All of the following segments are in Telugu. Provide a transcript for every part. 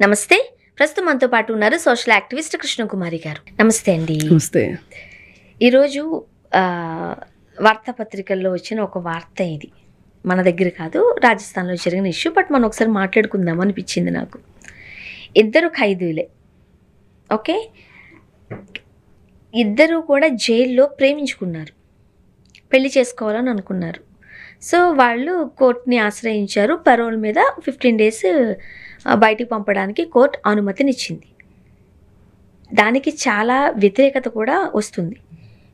నమస్తే. ప్రస్తుతం మనతో పాటు ఉన్నారు సోషల్ యాక్టివిస్ట్ కృష్ణకుమారి గారు. నమస్తే అండి. నమస్తే. ఈరోజు వార్తాపత్రికల్లో వచ్చిన ఒక వార్త ఇది. మన దగ్గర కాదు, రాజస్థాన్లో జరిగిన ఇష్యూ. బట్ మనం ఒకసారి మాట్లాడుకుందాం అనిపించింది నాకు. ఇద్దరు ఖైదీలే, ఓకే, ఇద్దరు కూడా జైల్లో ప్రేమించుకున్నారు, పెళ్లి చేసుకోవాలని అనుకున్నారు. సో వాళ్ళు కోర్టుని ఆశ్రయించారు. పరోల్ మీద 15 days బయటికి పంపడానికి కోర్టు అనుమతినిచ్చింది. దానికి చాలా వ్యతిరేకత కూడా వస్తుంది.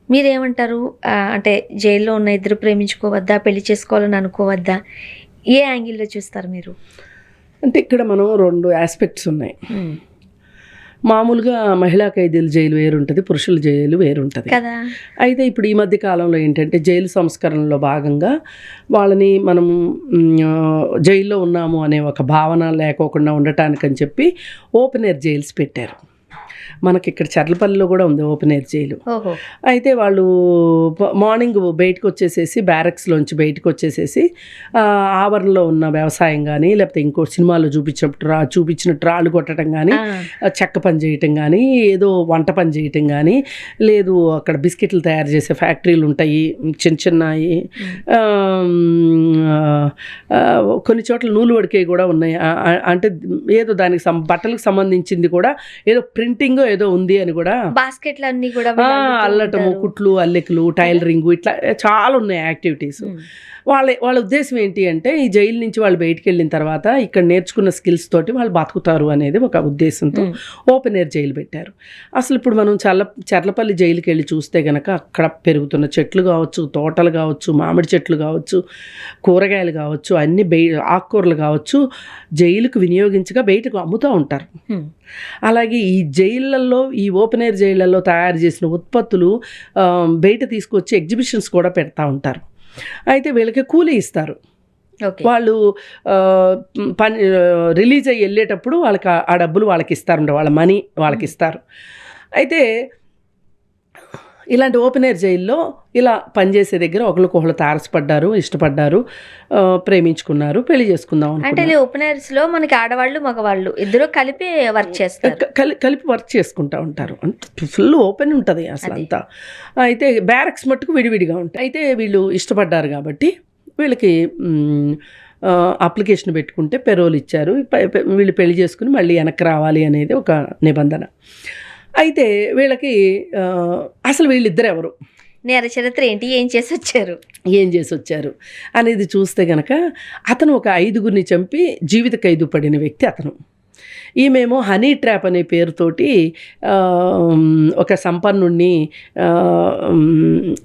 మీరేమంటారు? అంటే జైల్లో ఉన్న ఇద్దరు ప్రేమించుకోవద్దా, పెళ్లి చేసుకోవాలని అనుకోవద్దా? ఏ యాంగిల్లో చూస్తారు మీరు? అంటే ఇక్కడ మనం 2 ఆస్పెక్ట్స్ ఉన్నాయి. మామూలుగా మహిళా ఖైదీల జైలు వేరుంటుంది, పురుషుల జైలు వేరుంటుంది కదా. అయితే ఇప్పుడు ఈ మధ్య కాలంలో ఏంటంటే జైలు సంస్కరణలో భాగంగా వాళ్ళని మనం జైల్లో ఉన్నాము అనే ఒక భావన లేకోకుండా ఉండటానికని చెప్పి ఓపెన్ ఎయిర్ జైల్స్ పెట్టారు. మనకి ఇక్కడ చర్లపల్లిలో కూడా ఉంది ఓపెన్ ఎయిర్ జైలు. అయితే వాళ్ళు మార్నింగ్ బయటకు వచ్చేసేసి, బ్యారక్స్లోంచి బయటకు వచ్చేసేసి ఆవరణలో ఉన్న వ్యవసాయం కానీ, లేకపోతే ఇంకో సినిమాలో చూపించినట్టు రాళ్ళు కొట్టడం కానీ, చెక్క పని చేయటం కానీ, ఏదో వంట పని చేయటం కానీ, లేదు అక్కడ బిస్కెట్లు తయారు చేసే ఫ్యాక్టరీలు ఉంటాయి చిన్న చిన్నవి, కొన్ని చోట్ల నూలు వడికే కూడా ఉన్నాయి. అంటే ఏదో దానికి బట్టలకు సంబంధించింది కూడా ఏదో ప్రింటింగ్ ఏదో ఉంది అని కూడా, బాస్కెట్లు అన్ని కూడా అల్లటము, కుట్లు, అల్లెకులు, టైలరింగ్, ఇట్లా చాలా ఉన్నాయి యాక్టివిటీస్. వాళ్ళ ఉద్దేశం ఏంటి అంటే ఈ జైలు నుంచి వాళ్ళు బయటికి వెళ్ళిన తర్వాత ఇక్కడ నేర్చుకున్న స్కిల్స్ తోటి వాళ్ళు బతుకుతారు అనేది ఒక ఉద్దేశంతో ఓపెన్ ఎయిర్ జైలు పెట్టారు. అసలు ఇప్పుడు మనం చర్లపల్లి జైలుకి వెళ్ళి చూస్తే కనుక అక్కడ పెరుగుతున్న చెట్లు కావచ్చు, తోటలు కావచ్చు, మామిడి చెట్లు కావచ్చు, కూరగాయలు కావచ్చు, అన్ని ఆకుకూరలు కావచ్చు జైలుకు వినియోగించగా బయటకు అమ్ముతూ ఉంటారు. అలాగే ఈ జైళ్ళల్లో, ఈ ఓపెన్ ఎయిర్ జైళ్ళల్లో తయారు చేసిన ఉత్పత్తులు బయట తీసుకొచ్చి ఎగ్జిబిషన్స్ కూడా పెడతా ఉంటారు. అయితే వీళ్ళకి కూలీ ఇస్తారు. వాళ్ళు రిలీజ్ అయ్యి వెళ్ళేటప్పుడు వాళ్ళకి ఆ డబ్బులు వాళ్ళకి ఇస్తారు, వాళ్ళ మనీ వాళ్ళకి ఇస్తారు. అయితే ఇలాంటి ఓపెన్ ఎయిర్ జైల్లో ఇలా పనిచేసే దగ్గర ఒకరికొకరు తారసపడ్డారు, ఇష్టపడ్డారు, ప్రేమించుకున్నారు, పెళ్లి చేసుకుందాం అంటే ఓపెన్ ఎయిర్స్ లో మనకి ఆడవాళ్ళు మగవాళ్ళు ఇద్దరు కలిపి వర్క్ చేస్తారు, కలిపి వర్క్ చేసుకుంటూ ఉంటారు. అంటే ఫుల్ ఓపెన్ ఉంటుంది అసలు అంతా. అయితే బ్యారక్స్ మట్టుకు విడివిడిగా ఉంటాయి. అయితే వీళ్ళు ఇష్టపడ్డారు కాబట్టి వీళ్ళకి అప్లికేషన్ పెట్టుకుంటే పెరోల్ ఇచ్చారు. వీళ్ళు పెళ్లి చేసుకుని మళ్ళీ వెనక్కి రావాలి అనేది ఒక నిబంధన. అయితే వీళ్ళకి అసలు వీళ్ళిద్దరు ఎవరు, నేర చరిత్ర ఏంటి, ఏం చేసి వచ్చారు అనేది చూస్తే కనుక అతను ఒక 5గురిని చంపి జీవిత ఖైదు పడిన వ్యక్తి అతను. ఈమెమో హనీ ట్రాప్ అనే పేరుతోటి ఒక సంపన్నుడిని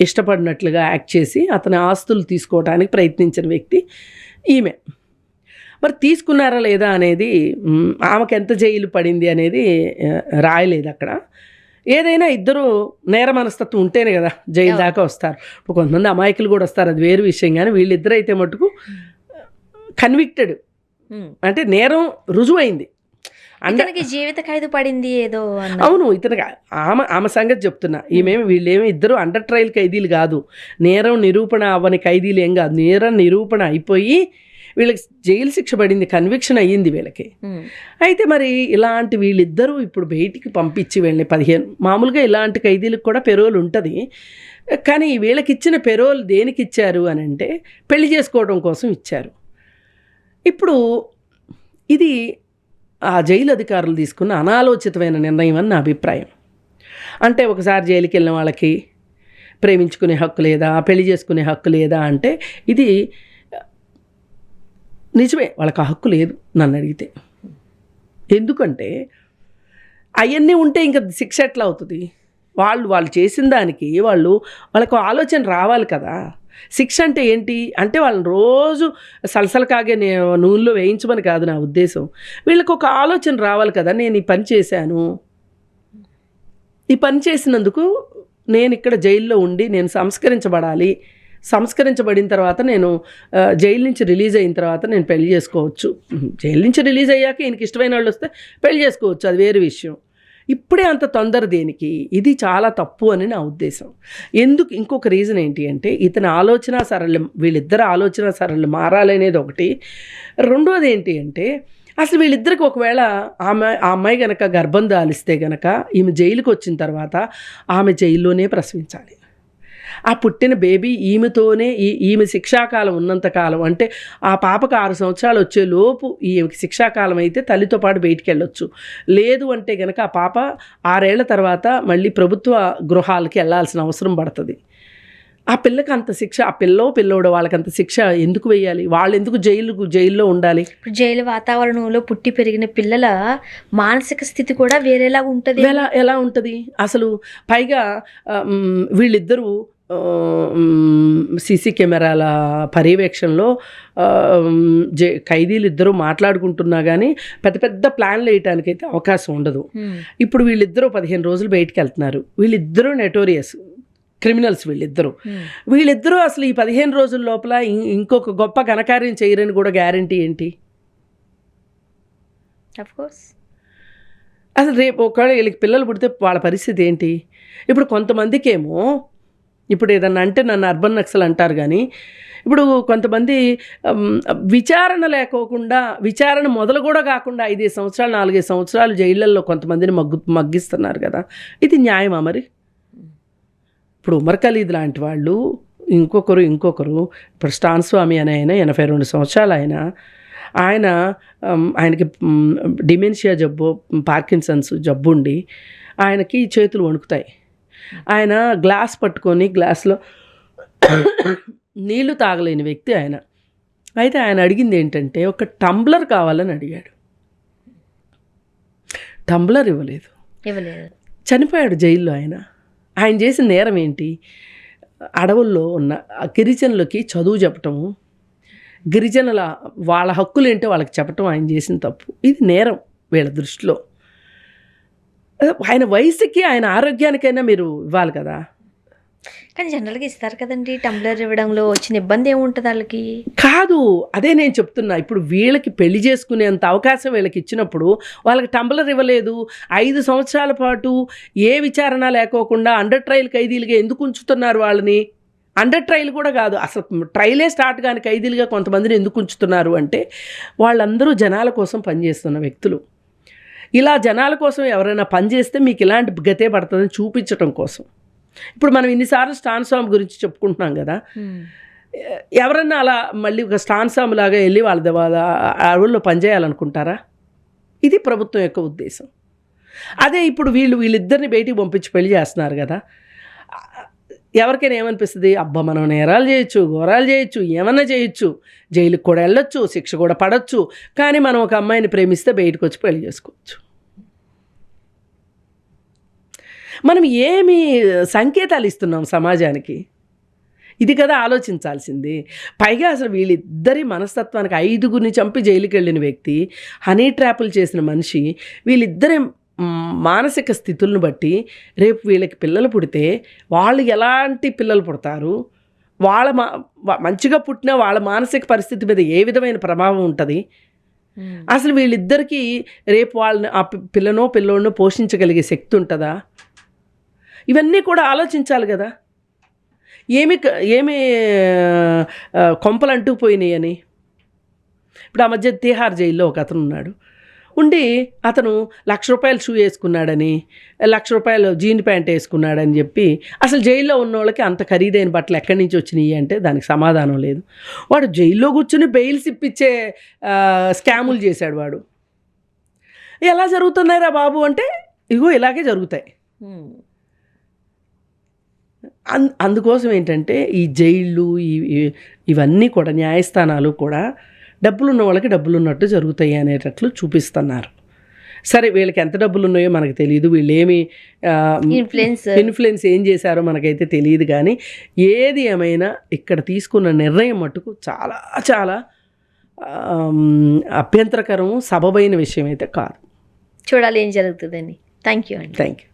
ఇష్టపడినట్లుగా యాక్ట్ చేసి అతని ఆస్తులు తీసుకోవడానికి ప్రయత్నించిన వ్యక్తి ఈమె. మరి తీసుకున్నారా లేదా అనేది, ఆమెకు ఎంత జైలు పడింది అనేది రాయలేదు అక్కడ. ఏదైనా ఇద్దరు నేర మనస్తత్వం ఉంటేనే కదా జైలు దాకా వస్తారు. ఇప్పుడు కొంతమంది అమాయకులు కూడా వస్తారు, అది వేరు విషయం. కానీ వీళ్ళిద్దరు అయితే మటుకు కన్విక్టెడ్, అంటే నేరం రుజువైంది. అందరికి జీవిత ఖైదు పడింది ఏదో. అవును, ఇతనికి ఆమె సంగతి చెప్తున్నా. వీళ్ళేమి ఇద్దరు అండర్ ట్రయల్ ఖైదీలు కాదు, నేరం నిరూపణ అవ్వని ఖైదీలు ఏం కాదు. నేరం నిరూపణ అయిపోయి వీళ్ళకి జైలు శిక్ష పడింది, కన్విక్షన్ అయ్యింది వీళ్ళకి. అయితే మరి ఇలాంటి వీళ్ళిద్దరూ ఇప్పుడు బయటికి పంపించి వీళ్ళని 15, మామూలుగా ఇలాంటి ఖైదీలకు కూడా పెరోల్ ఉంటుంది. కానీ వీళ్ళకి ఇచ్చిన పెరోల్ దేనికి ఇచ్చారు అని అంటే పెళ్లి చేసుకోవడం కోసం ఇచ్చారు. ఇప్పుడు ఇది ఆ జైలు అధికారులు తీసుకున్న అనాలోచితమైన నిర్ణయం అని నా అభిప్రాయం. అంటే ఒకసారి జైలుకి వెళ్ళిన వాళ్ళకి ప్రేమించుకునే హక్కు లేదా, పెళ్లి చేసుకునే హక్కు లేదా అంటే ఇది నిజమే, వాళ్ళకి ఆ హక్కు లేదు నన్ను అడిగితే. ఎందుకంటే అవన్నీ ఉంటే ఇంకా శిక్ష ఎట్లా అవుతుంది? వాళ్ళు చేసిన దానికి వాళ్ళకు ఆలోచన రావాలి కదా. శిక్ష అంటే ఏంటి అంటే వాళ్ళని రోజు సలసల కాగే నూనెలో వేయించమని కాదు నా ఉద్దేశం. వీళ్ళకి ఒక ఆలోచన రావాలి కదా, నేను ఈ పని చేశాను, ఈ పని చేసినందుకు నేను ఇక్కడ జైల్లో ఉండి నేను సంస్కరించబడాలి, సంస్కరించబడిన తర్వాత నేను జైలు నుంచి రిలీజ్ అయిన తర్వాత నేను పెళ్లి చేసుకోవచ్చు. జైలు నుంచి రిలీజ్ అయ్యాక ఈయనకి ఇష్టమైన వాళ్ళు వస్తే పెళ్లి చేసుకోవచ్చు, అది వేరే విషయం. ఇప్పుడే అంత తొందర దేనికి? ఇది చాలా తప్పు అని నా ఉద్దేశం. ఎందుకు? ఇంకొక రీజన్ ఏంటి అంటే ఇతని ఆలోచన సరళి, వీళ్ళిద్దరు ఆలోచన సరళి మారాలనేది ఒకటి. రెండోది ఏంటి అంటే అసలు వీళ్ళిద్దరికి ఒకవేళ ఆ అమ్మాయి గనక గర్భం దాలిస్తే గనక ఈమె జైలుకి వచ్చిన తర్వాత ఆమె జైల్లోనే ప్రసవించాలి. ఆ పుట్టిన బేబీ ఈమెతోనే ఈమె శిక్షాకాలం ఉన్నంతకాలం, అంటే ఆ పాపకు 6 సంవత్సరాలు వచ్చే లోపు ఈమెకి శిక్షాకాలం అయితే తల్లితో పాటు బయటికి వెళ్ళొచ్చు. లేదు అంటే కనుక ఆ పాప 6 ఏళ్ల తర్వాత మళ్ళీ ప్రభుత్వ గృహాలకి వెళ్ళాల్సిన అవసరం పడుతుంది. ఆ పిల్లకి అంత శిక్ష, ఆ పిల్లోడు వాళ్ళకి అంత శిక్ష ఎందుకు వేయాలి? వాళ్ళు ఎందుకు జైల్లో ఉండాలి? ఇప్పుడు జైలు వాతావరణంలో పుట్టి పెరిగిన పిల్లల మానసిక స్థితి కూడా వేరేలా ఉంటుంది. ఎలా ఉంటుంది అసలు? పైగా వీళ్ళిద్దరూ సీసీ కెమెరాల పర్యవేక్షణలో ఖైదీలు ఇద్దరు మాట్లాడుకుంటున్నా కానీ పెద్ద పెద్ద ప్లాన్లు వేయటానికైతే అవకాశం ఉండదు. ఇప్పుడు వీళ్ళిద్దరూ 15 రోజులు బయటికి వెళ్తున్నారు. వీళ్ళిద్దరూ నెటోరియస్ క్రిమినల్స్. వీళ్ళిద్దరూ అసలు ఈ 15 రోజుల లోపల ఇంకొక గొప్ప ఘనకార్యం చేయరని కూడా గ్యారంటీ ఏంటి? అసలు రేపు ఒకవేళ వీళ్ళకి పిల్లలు పుడితే వాళ్ళ పరిస్థితి ఏంటి? ఇప్పుడు కొంతమందికేమో ఇప్పుడు ఏదన్నా అంటే నన్ను అర్బన్ నక్సల్ అంటారు, కానీ ఇప్పుడు కొంతమంది విచారణ లేకోకుండా, విచారణ మొదలు కూడా కాకుండా 5 సంవత్సరాలు 4 సంవత్సరాలు జైళ్ళల్లో కొంతమందిని మగ్గిస్తున్నారు కదా. ఇది న్యాయమా మరి? ఇప్పుడు ఉమర్ ఖలీద్ లాంటి వాళ్ళు, ఇంకొకరు ఇప్పుడు స్టాన్ స్వామి అని ఆయన 82 సంవత్సరాలు ఆయనకి డిమెన్షియా జబ్బు, పార్కిన్సన్స్ జబ్బు ఉండి ఆయనకి చేతులు వణుకుతాయి. ఆయన గ్లాస్ పట్టుకొని గ్లాస్లో నీళ్లు తాగలేని వ్యక్తి ఆయన. అయితే ఆయన అడిగింది ఏంటంటే ఒక టంబ్లర్ కావాలని అడిగాడు. టంబ్లర్ ఇవ్వలేదు. చనిపోయాడు జైల్లో ఆయన. ఆయన చేసిన నేరం ఏంటి? అడవుల్లో ఉన్న గిరిజనులకి చదువు చెప్పటము, గిరిజనుల వాళ్ళ హక్కులు ఏంటో వాళ్ళకి చెప్పటం ఆయన చేసిన తప్పు. ఇది నేరం వీళ్ళ దృష్టిలో. ఆయన వయసుకి, ఆయన ఆరోగ్యానికైనా మీరు ఇవ్వాలి కదా. కానీ జనరల్గా ఇస్తారు కదండి, టంబ్లర్ ఇవ్వడంలో వచ్చిన ఇబ్బంది ఏముంటుంది వాళ్ళకి? కాదు, అదే నేను చెప్తున్నా. ఇప్పుడు వీళ్ళకి పెళ్లి చేసుకునేంత అవకాశం వీళ్ళకి ఇచ్చినప్పుడు వాళ్ళకి టంబ్లర్ ఇవ్వలేదు. 5 సంవత్సరాల పాటు ఏ విచారణ లేకోకుండా అండర్ ట్రయల్ ఖైదీలుగా ఎందుకు ఉంచుతున్నారు వాళ్ళని? అండర్ ట్రయల్ కూడా కాదు, అసలు ట్రయలే స్టార్ట్ కాని ఖైదీలుగా కొంతమందిని ఎందుకు ఉంచుతున్నారు అంటే వాళ్ళందరూ జనాల కోసం పనిచేస్తున్న వ్యక్తులు. ఇలా జనాల కోసం ఎవరైనా పనిచేస్తే మీకు ఇలాంటి గతే పడుతుందని చూపించడం కోసం. ఇప్పుడు మనం ఇన్నిసార్లు స్టాన్ స్వామి గురించి చెప్పుకుంటున్నాం కదా. ఎవరన్నా అలా మళ్ళీ ఒక స్టాన్ స్వామి లాగా వెళ్ళి వాళ్ళ అడవుల్లో పనిచేయాలనుకుంటారా? ఇది ప్రభుత్వం యొక్క ఉద్దేశం. అదే ఇప్పుడు వీళ్ళిద్దరిని బయటికి పంపించి పెళ్లి చేస్తున్నారు కదా. ఎవరికైనా ఏమనిపిస్తుంది? అబ్బా, మనం నేరాలు చేయొచ్చు, ఘోరాలు చేయొచ్చు, ఏమన్నా చేయొచ్చు, జైలుకి కూడా వెళ్ళొచ్చు, శిక్ష కూడా పడవచ్చు, కానీ మనం ఒక అమ్మాయిని ప్రేమిస్తే బయటకు వచ్చి పెళ్లి చేసుకోవచ్చు. మనం ఏమి సంకేతాలు ఇస్తున్నాం సమాజానికి? ఇది కదా ఆలోచించాల్సింది. పైగా అసలు వీళ్ళిద్దరి మనస్తత్వానికి 5గురిని చంపి జైలుకి వెళ్ళిన వ్యక్తి, హనీ ట్రాపులు చేసిన మనిషి, వీళ్ళిద్దరి మానసిక స్థితులను బట్టి రేపు వీళ్ళకి పిల్లలు పుడితే వాళ్ళు ఎలాంటి పిల్లలు పుడతారు, వాళ్ళ మంచిగా పుట్టిన వాళ్ళ మానసిక పరిస్థితి మీద ఏ విధమైన ప్రభావం ఉంటుంది? అసలు వీళ్ళిద్దరికీ రేపు వాళ్ళని ఆ పిల్లోడినో పోషించగలిగే శక్తి ఉంటుందా? ఇవన్నీ కూడా ఆలోచించాలి కదా. ఏమి కొంపలు అంటుకుపోయినాయి అని. ఇప్పుడు ఆ మధ్య తిహార్ జైల్లో ఒక అతను ఉన్నాడు. ఉండి అతను ₹1,00,000 షూ వేసుకున్నాడని, ₹1,00,000 జీన్ ప్యాంట్ వేసుకున్నాడని చెప్పి అసలు జైల్లో ఉన్న వాళ్ళకి అంత ఖరీదైన బట్టలు ఎక్కడి నుంచి వచ్చినాయి అంటే దానికి సమాధానం లేదు. వాడు జైల్లో కూర్చుని బెయిల్స్ ఇప్పించే స్కాములు చేశాడు వాడు. ఎలా జరుగుతున్నాయిరా బాబు అంటే ఇగో ఇలాగే జరుగుతాయి. అందుకోసం ఏంటంటే ఈ జైళ్ళు ఇవన్నీ కూడా న్యాయస్థానాలు కూడా డబ్బులున్న వాళ్ళకి డబ్బులు ఉన్నట్టు జరుగుతాయి అనేటట్లు చూపిస్తున్నారు. సరే, వీళ్ళకి ఎంత డబ్బులు ఉన్నాయో మనకు తెలియదు, వీళ్ళు ఏమి ఇన్ఫ్లుయెన్స్ ఏం చేశారో మనకైతే తెలియదు. కానీ ఏది ఏమైనా ఇక్కడ తీసుకున్న నిర్ణయం మటుకు చాలా చాలా అభ్యంతరకరం, సబబైన విషయం అయితే కాదు. చూడాలి ఏం జరుగుతుందని. థ్యాంక్ యూ అండి. Thank you.